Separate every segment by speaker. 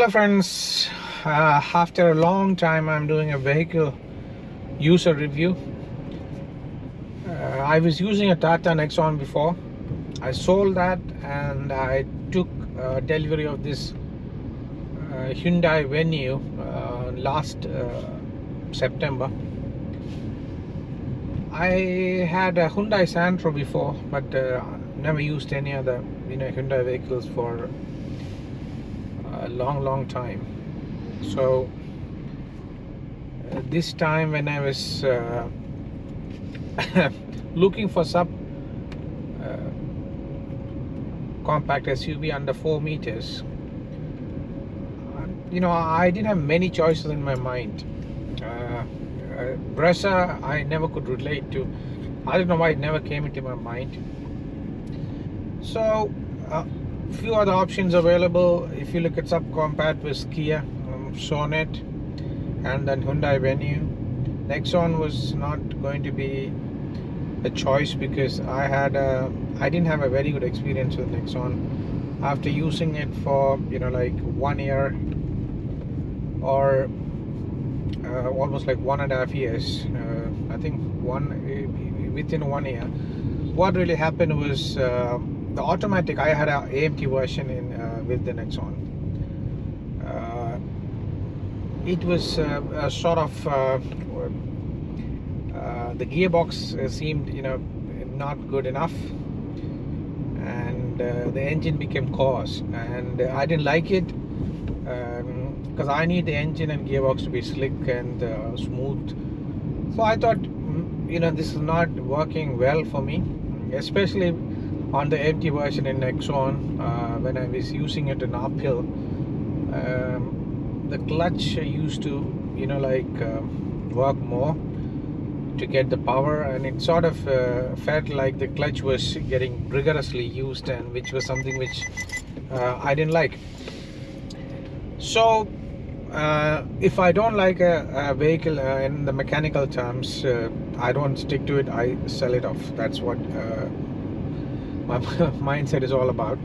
Speaker 1: Hello friends, after a long time I'm doing a vehicle user review. I was using a Tata Nexon before. I sold that and I took delivery of this Hyundai Venue last September. I had a Hyundai Santro before, but never used any other Hyundai vehicles for a long time. So this time when I was looking for sub compact SUV under 4 meters, I didn't have many choices in my mind. Brezza I never could relate to. I don't know why it never came into my mind. So few other options available. If you look at subcompact with Kia Sonet and then Hyundai Venue, Nexon was not going to be a choice because I didn't have a very good experience with Nexon after using it for like 1 year or almost like 1.5 years. I think within 1 year. What really happened was the automatic. I had an IMT version with the Nexon. It was sort of the gearbox seemed not good enough, and the engine became coarse, and I didn't like it because I need the engine and gearbox to be slick and smooth. So I thought this is not working well for me, especially on the empty version in Nexon. When I was using it in uphill, the clutch used to work more to get the power, and it sort of felt like the clutch was getting rigorously used, and which was something which I didn't like. So if I don't like a vehicle in the mechanical terms, I don't stick to it, I sell it off. That's what my mindset is all about.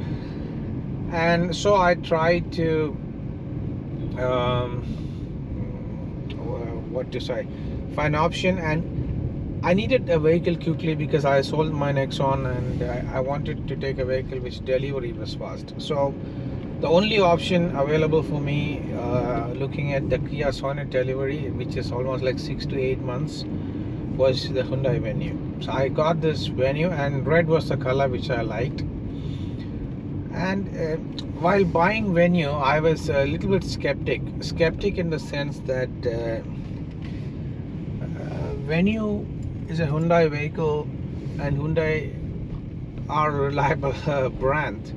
Speaker 1: And so I tried to find an option, and I needed a vehicle quickly because I sold my Nexon and I wanted to take a vehicle which delivery was fast. So the only option available for me, looking at the Kia Sonet delivery, which is almost like 6 to 8 months, was the Hyundai Venue. So I got this Venue, and red was the color which I liked. And while buying Venue, I was a little bit skeptic in the sense that Venue is a Hyundai vehicle, and Hyundai are a reliable brand.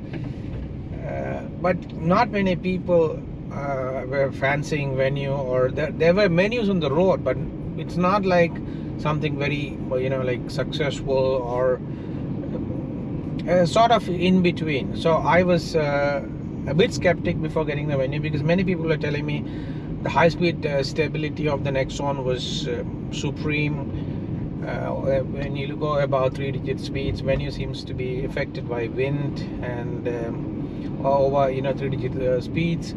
Speaker 1: But not many people were fancying Venue, or there were Venues on the road, but it's not like something very like successful or sort of in between. So I was a bit skeptic before getting the Venue, because many people are telling me the high-speed stability of the Nexon was supreme. When you go about 3-digit speeds, Venue seems to be affected by wind and over 3-digit speeds,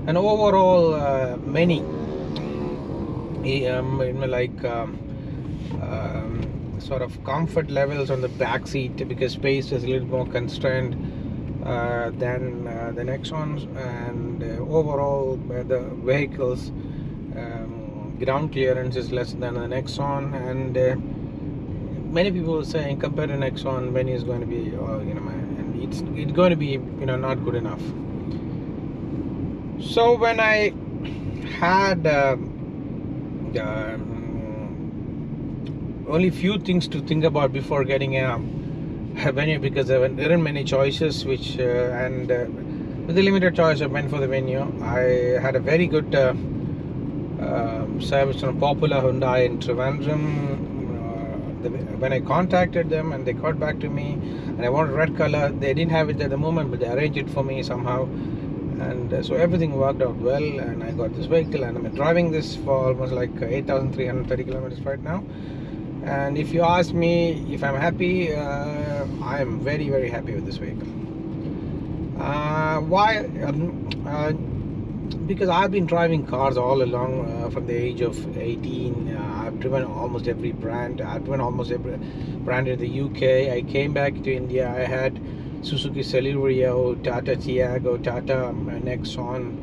Speaker 1: and overall many sort of comfort levels on the back seat, because space is a little more constrained than the Nexons, and overall the vehicles ground clearance is less than the Nexon, and many people are saying compared to Nexon, Venue is going to be and it's going to be not good enough. So when I had only few things to think about before getting a Venue, because there aren't many choices, which and with the limited choice I went for the Venue. I had a very good service from Popular Hyundai in Trivandrum. When I contacted them and they got back to me, and I wanted red color, they didn't have it at the moment, but they arranged it for me somehow, and so everything worked out well, and I got this vehicle, and I'm driving this for almost like 8,330 kilometers right now. And if you ask me if I'm happy, I am very happy with this vehicle. Why? because I've been driving cars all along from the age of 18. I've driven almost every brand. I've driven almost every brand in the UK. I came back to India. I had Suzuki Celerio, Tata Tiago, Tata Nexon,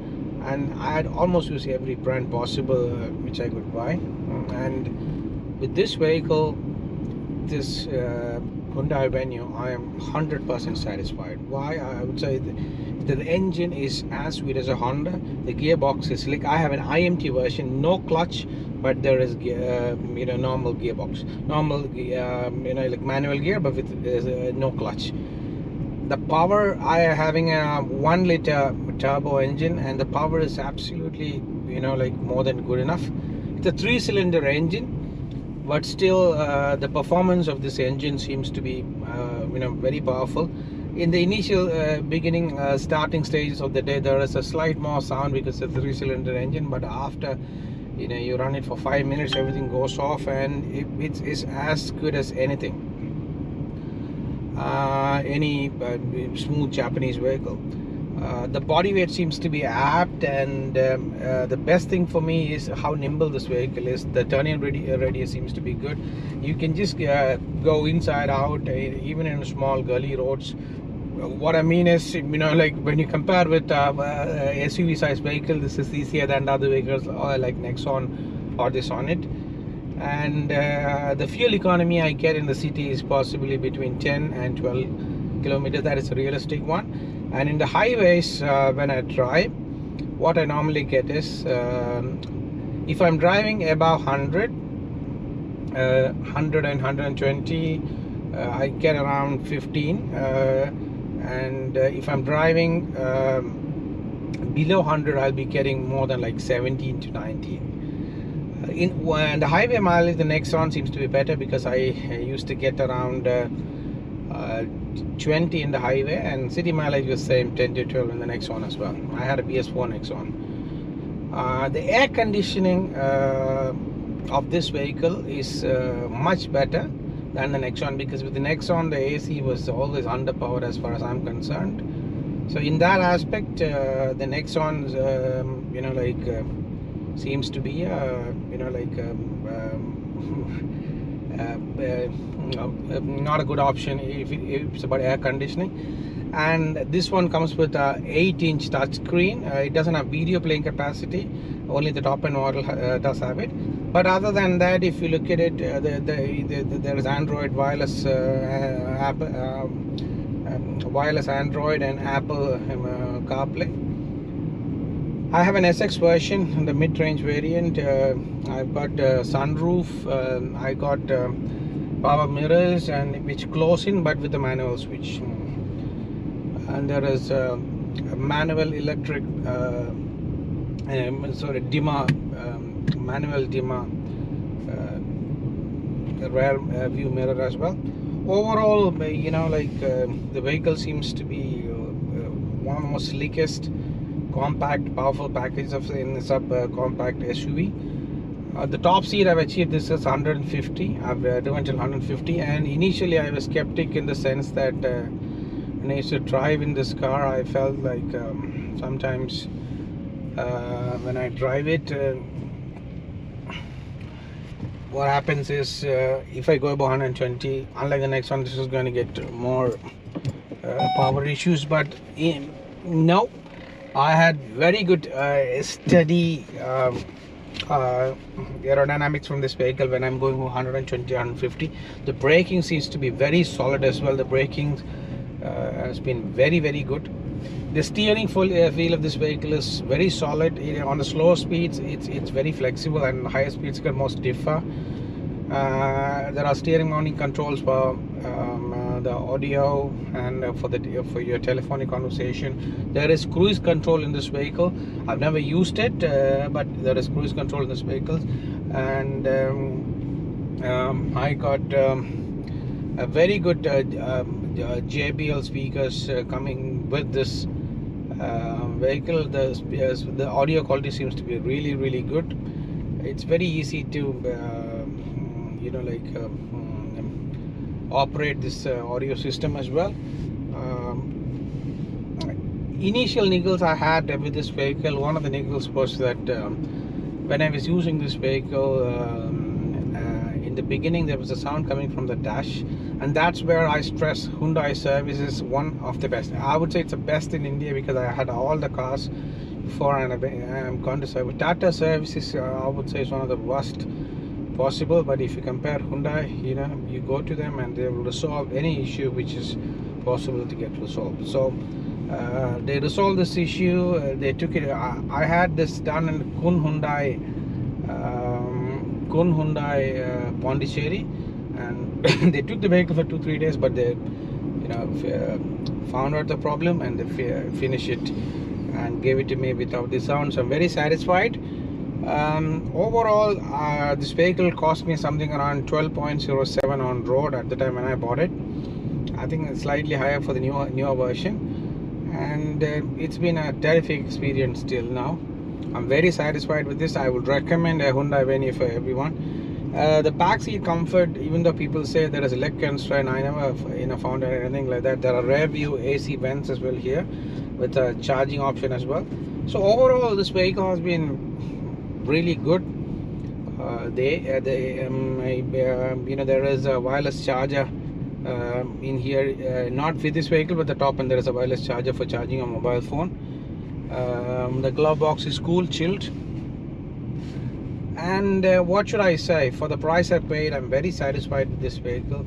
Speaker 1: and I had almost used every brand possible which I could buy. And with this vehicle, this Hyundai Venue, I am 100% satisfied. Why? I would say that the engine is as sweet as a Honda. The gearbox is slick. I have an IMT version, no clutch, but there is normal gearbox, normal like manual gear, but with no clutch. The power, I am having a 1 liter turbo engine, and the power is absolutely like more than good enough. It's a 3-cylinder engine, but still the performance of this engine seems to be very powerful. In the initial beginning starting stages of the day, there is a slight more sound because it's a 3-cylinder engine, but after you run it for 5 minutes, everything goes off, and it's as good as anything, any smooth Japanese vehicle. The body weight seems to be apt, and the best thing for me is how nimble this vehicle is. The turning radius seems to be good. You can just go inside out, even in small gully roads. What I mean is, like when you compare with SUV size vehicle, this is easier than other vehicles like Nexon or this on it. And the fuel economy I get in the city is possibly between 10 and 12 kilometers. That is a realistic one. And in the highways, when I drive, what I normally get is if I'm driving above 100 and 120, I get around 15, and if I'm driving below 100, I'll be getting more than like 17 to 19. In the highway mileage, the Nexon seems to be better, because I used to get around 20 in the highway, and city mileage was same, 10 to 12 in the Nexon as well. I had a BS4 Nexon. The air conditioning of this vehicle is much better than the Nexon, because with the Nexon the AC was always underpowered as far as I'm concerned. So in that aspect, the Nexon seems to be not a good option if it's about air conditioning. And this one comes with a 8-inch touchscreen. It doesn't have video playing capacity, only the top end model does have it. But other than that, if you look at it, there is Android wireless, wireless Android and Apple CarPlay. I have an SX version, the mid-range variant. I've got sunroof, I got power mirrors, and which close in but with a manual switch. And there is a manual electric dimmer, manual dimmer, rear view mirror as well. Overall, the vehicle seems to be one of the most sleekest, compact, powerful package in sub compact SUV. The top seat I've achieved, this is 150. I've driven till 150, and initially I was skeptic in the sense that when I used to drive in this car, I felt like sometimes when I drive it, what happens is if I go above 120, unlike the next one, this is going to get more power issues. But no, I had very good steady aerodynamics from this vehicle when I'm going 120, 150. The braking seems to be very solid as well. The braking has been very, very good. The steering wheel of this vehicle is very solid. On the slower speeds, it's very flexible, and higher speeds can more stiffer. There are steering mounting controls for the audio and for your telephonic conversation. There is cruise control in this vehicle. I've never used it, but there is cruise control in this vehicle. And I got a very good JBL speakers coming with this vehicle. The audio quality seems to be really, really good. It's very easy to operate this audio system as well. initial niggles I had with this vehicle, one of the niggles was that when I was using this vehicle, in the beginning there was a sound coming from the dash, and that's where I stress Hyundai service is one of the best. I would say it's the best in India because I had all the cars before and I'm going to service. Tata services, I would say, is one of the worst possible, but if you compare Hyundai, you know, you go to them and they will resolve any issue which is possible to get resolved. So they resolved this issue. They took it. I had this done in Hyundai Pondicherry, and they took the vehicle for 2-3 days, but they, you know, found out the problem and they finished it and gave it to me without the sound. So I'm very satisfied. Overall, this vehicle cost me something around 12.07 on road at the time when I bought it. I think it's slightly higher for the newer version, and it's been a terrific experience till now. I'm very satisfied with this. I would recommend a Hyundai Venue for everyone. The backseat comfort, even though people say there is a leg constraint, I never found anything like that. There are rear view AC vents as well here with a charging option as well. So overall, this vehicle has been really good. You know, there is a wireless charger in here, not with this vehicle, but the top end there is a wireless charger for charging a mobile phone. The glove box is cool, chilled, and what should I say, for the price I paid, I'm very satisfied with this vehicle.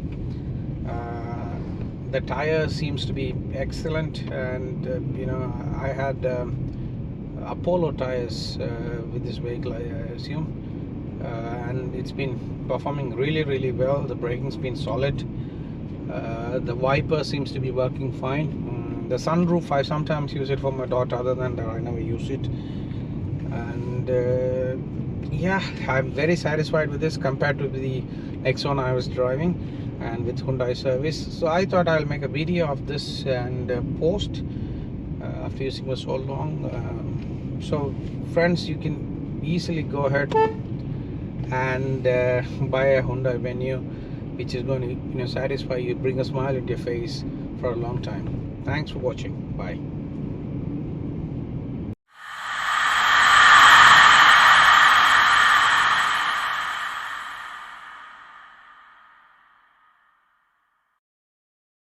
Speaker 1: The tire seems to be excellent, and you know, I had Apollo tires with this vehicle, I assume, and it's been performing really well. The braking's been solid. The wiper seems to be working fine. The sunroof, I sometimes use it for my daughter. Other than that, I never use it. And yeah, I'm very satisfied with this compared to the Nexon I was driving and with Hyundai service. So I thought I'll make a video of this and post after using it so long. So friends, you can easily go ahead and buy a Hyundai Venue, which is going to, you know, satisfy you, bring a smile into your face for a long time. Thanks for watching. Bye.